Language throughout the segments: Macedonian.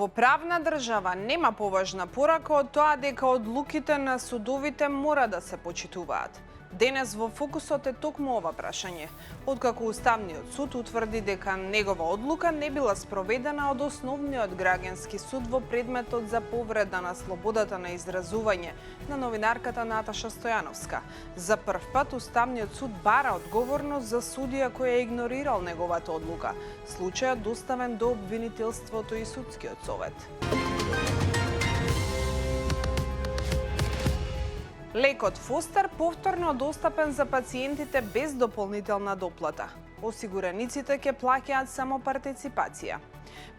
Во правна држава нема поважна порака од тоа дека одлуките на судовите мора да се почитуваат. Денес во фокусот е токму ова прашање, откако Уставниот суд утврди дека негова одлука не била спроведена од Основниот граѓански суд во предметот за повреда на слободата на изразување на новинарката Наташа Стојановска. За прв пат Уставниот суд бара одговорност за судија кој е игнорирал неговата одлука. Случајот доставен до обвинителството и судскиот совет. Лекот Фостер повторно достапен за пациентите без дополнителна доплата. Осигураниците ќе плаќаат само партиципација.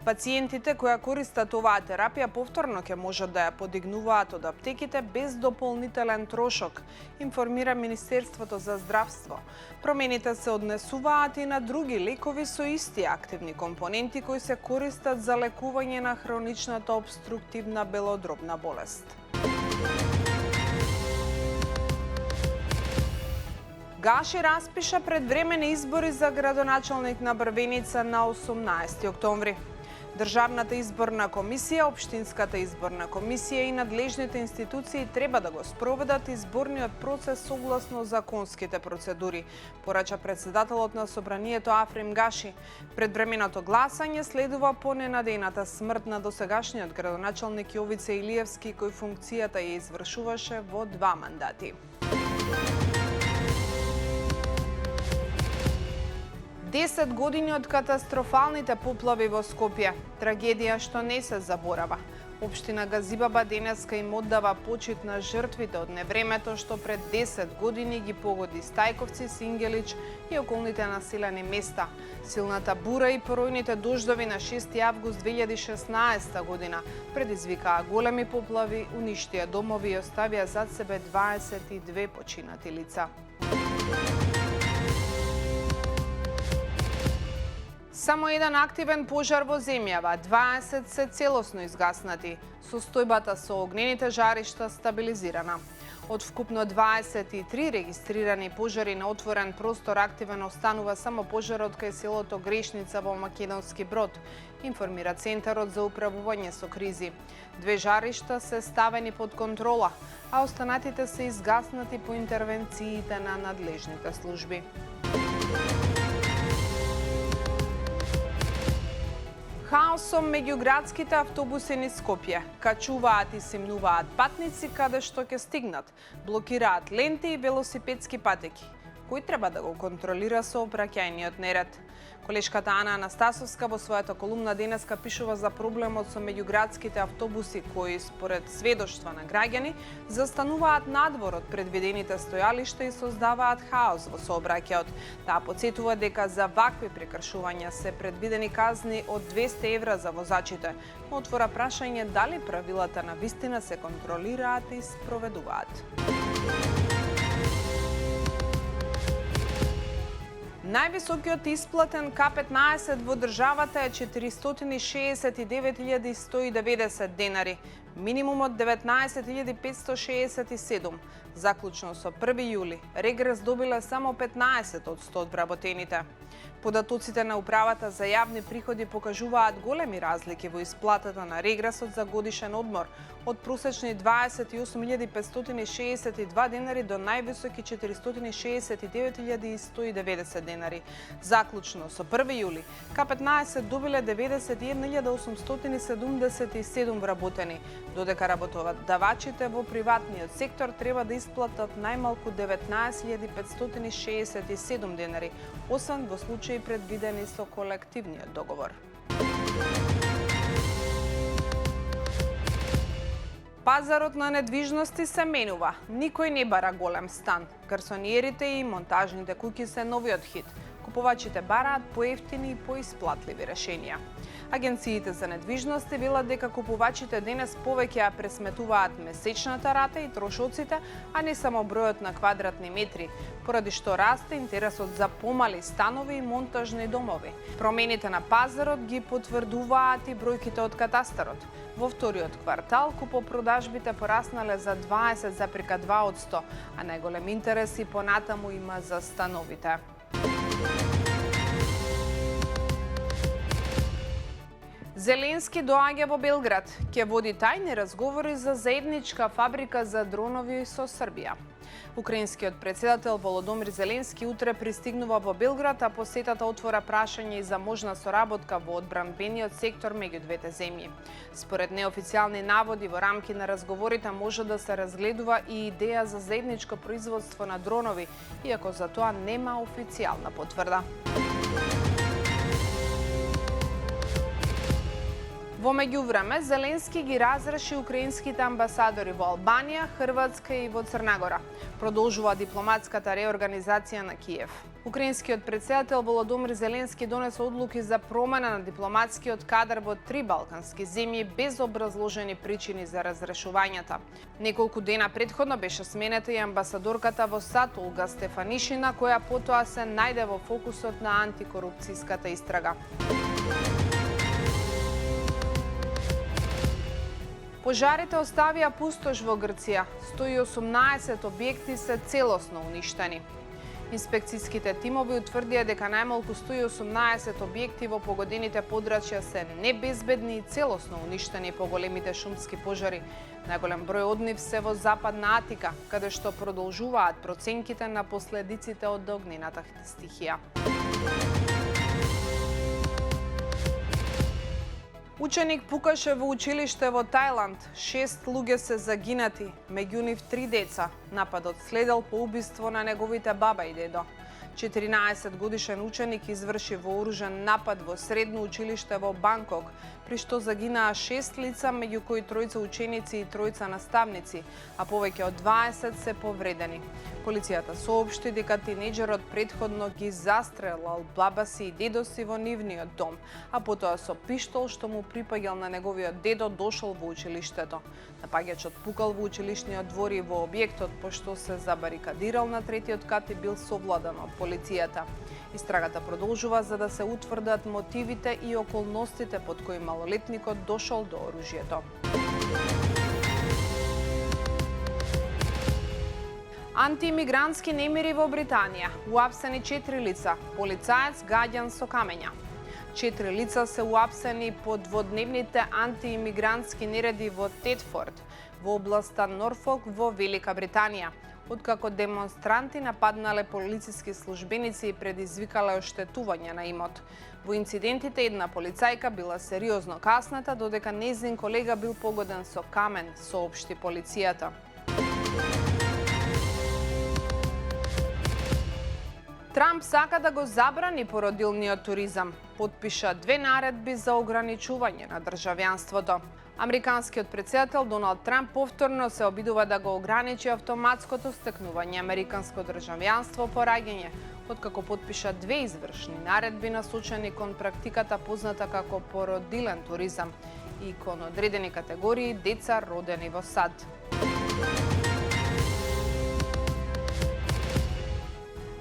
Пациентите кои користат оваа терапија повторно ќе можат да ја подигнуваат од аптеките без дополнителен трошок, информира Министерството за здравство. Промените се однесуваат и на други лекови со исти активни компоненти кои се користат за лекување на хроничната обструктивна белодробна болест. Гаши распиша предвремени избори за градоначалник на Брвеница на 18 октомври. Државната изборна комисија, Општинската изборна комисија и надлежните институции треба да го спроведат изборниот процес согласно законските процедури, порача председателот на Собранието Африм Гаши. Предвременото гласање следува по ненадејната смрт на досегашниот градоначалник Јовице Илиевски, кој функцијата ја извршуваше во 2 мандати. 10 години од катастрофалните поплави во Скопје. Трагедија што не се заборава. Општина Газибаба денеска им оддава почит на жртвите од невремето што пред 10 години ги погоди Стајковци, Сингелич и околните населени места. Силната бура и поројните дождови на 6 август 2016 година предизвикаа големи поплави, уништија домови и оставија зад себе 22 починати лица. Само еден активен пожар во земјава, 20 се целосно изгаснати. Состојбата со огнените жаришта стабилизирана. Од вкупно 23 регистрирани пожари на отворен простор активен останува само пожарот кај селото Грешница во Македонски Брод, информира Центарот за управување со кризи. 2 жаришта се ставени под контрола, а останатите се изгаснати по интервенциите на надлежните служби. Хаосом меѓу градските автобуси низ Скопје. Качуваат и симнуваат патници каде што ќе стигнат. Блокираат ленти и велосипедски патеки. Кој треба да го контролира сообраќајниот неред? Колешката Ана Анастасовска во својата колумна денеска пишува за проблемот со меѓуградските автобуси кои, според сведоштва на граѓани, застануваат надвор од предвидените стојалишта и создаваат хаос во сообраќајот. Таа потсетува дека за вакви прекршувања се предвидени казни од 200 евра за возачите, но отвора прашање дали правилата на вистина се контролираат и спроведуваат. Највисокиот исплатен К15 во државата е 469.190 денари, минимумот 19.567. Заклучно со 1 јули, регрес добиле само 15% од вработените. Податоците на Управата за јавни приходи покажуваат големи разлики во исплатата на регресот за годишен одмор, од просечни 28.562 денари до највисоки 469.190 денари. Заклучно со 1 јули, К15 добиле 91.877 вработени, додека работодавачите во приватниот сектор треба да исплатат најмалку 19.567 денари, освен во случаи предвидени со колективниот договор. Пазарот на недвижности се менува. Никој не бара голем стан. Гарсониерите и монтажните куќи се новиот хит. Купувачите бараат поевтини и поисплатливи решенија. Агенциите за недвижности велат дека купувачите денес повеќе ја пресметуваат месечната рата и трошоците, а не само бројот на квадратни метри, поради што расте интересот за помали станови и монтажни домови. Промените на пазарот ги потврдуваат и бројките од катастарот. Во вториот квартал купопродажбите пораснале за 20,2%, а најголем интерес и понатаму има за становите. Зеленски доаѓа во Белград, ќе води тајни разговори за заедничка фабрика за дронови со Србија. Украинскиот председател Володомир Зеленски утре пристигнува во Белград, а посетата отвора прашање и за можна соработка во одбранбениот сектор меѓу двете земји. Според неофицијални наводи, во рамки на разговорите може да се разгледува и идеја за заедничко производство на дронови, иако за тоа нема официјална потврда. Во меѓувреме, Зеленски ги разреши украинските амбасадори во Албанија, Хрватска и во Црна Гора. Продолжува дипломатската реорганизација на Киев. Украинскиот председател Володомир Зеленски донесе одлуки за промена на дипломатскиот кадар во 3 балкански земји без образложени причини за разрешувањата. Неколку дена претходно беше сменета и амбасадорката во САД Олга Стефанишина, која потоа се најде во фокусот на антикорупцијската истрага. Пожарите оставија пустош во Грција. 118 објекти се целосно уништени. Инспекцијските тимови утврдија дека најмалку 118 објекти во погодените подрачја се небезбедни и целосно уништени по големите шумски пожари. Најголем број од нив се во Западна Атика, каде што продолжуваат проценките на последиците од огнената стихија. Ученик пукаше во училиште во Тајланд. 6 луѓе се загинати, меѓу нив 3 деца. Нападот следел по убиство на неговите баба и дедо. 14-годишен ученик изврши вооружен напад во средно училиште во Банкок, при што загинаа 6 лица, меѓу кои 3 ученици и 3 наставници, а повеќе од 20 се повредени. Полицијата соопшти дека тинејџерот претходно ги застрелал баба си и дедо си во нивниот дом, а потоа со пиштол што му припаѓал на неговиот дедо дошол во училиштето. Напаѓачот пукал во училишниот двор и во објектот, пошто се забарикадирал на 3-тиот кат и бил совладан од полицијата. Истрагата продолжува за да се утврдат мотивите и околностите под кои малолетникот дошол до оружјето. Антиимигрантски немири во Британија. Уапсени 4 лица. Полицаец гаѓан со камења. 4 лица се уапсени по дводневните антиимигрантски нереди во Тетфорд, во областа Норфолк во Велика Британија, откако демонстранти нападнале полициски службеници и предизвикале оштетување на имот. Во инцидентите една полицајка била сериозно касната, додека нејзин колега бил погоден со камен, соопшти полицијата. Трамп сака да го забрани породилниот туризам. Потпиша 2 наредби за ограничување на државјанството. Американскиот председател Доналд Трамп повторно се обидува да го ограничи автоматското стекнување американско државјанство по раѓање, откако потпиша 2 извршни наредби насочени кон практиката позната како породилен туризам и кон одредени категории деца родени во САД.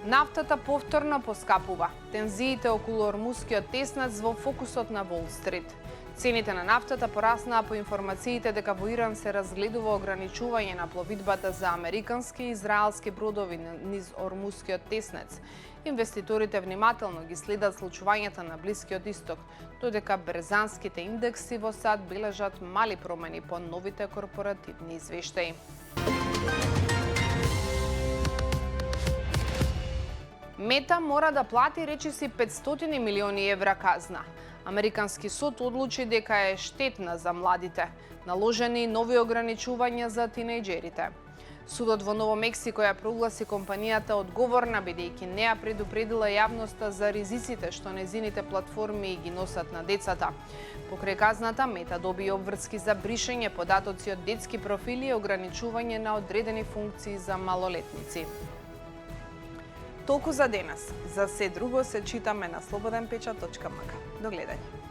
Нафтата повторно поскапува. Тензиите околу Ормускиот теснец во фокусот на Волл Стрит. Цените на нафтата пораснаа по информациите дека во Иран се разгледува ограничување на пловидбата за американски и израелски бродови низ Ормускиот теснец. Инвеститорите внимателно ги следат случувањата на Блискиот исток, додека берзанските индекси во САД бележат мали промени по новите корпоративни извештаи. Мета мора да плати речиси 500 милиони евра казна. Американски суд одлучи дека е штетна за младите. Наложени нови ограничувања за тинејџерите. Судот во Ново Мексико ја прогласи компанијата одговорна, бидејќи не ја предупредила јавноста за ризиците што нејзините платформи ги носат на децата. Покрај казната, Мета доби обврски за бришење податоци од детски профили и ограничување на одредени функции за малолетници. Толку за денес. За се друго се читаме на slobodnpečat.mk. До гледање.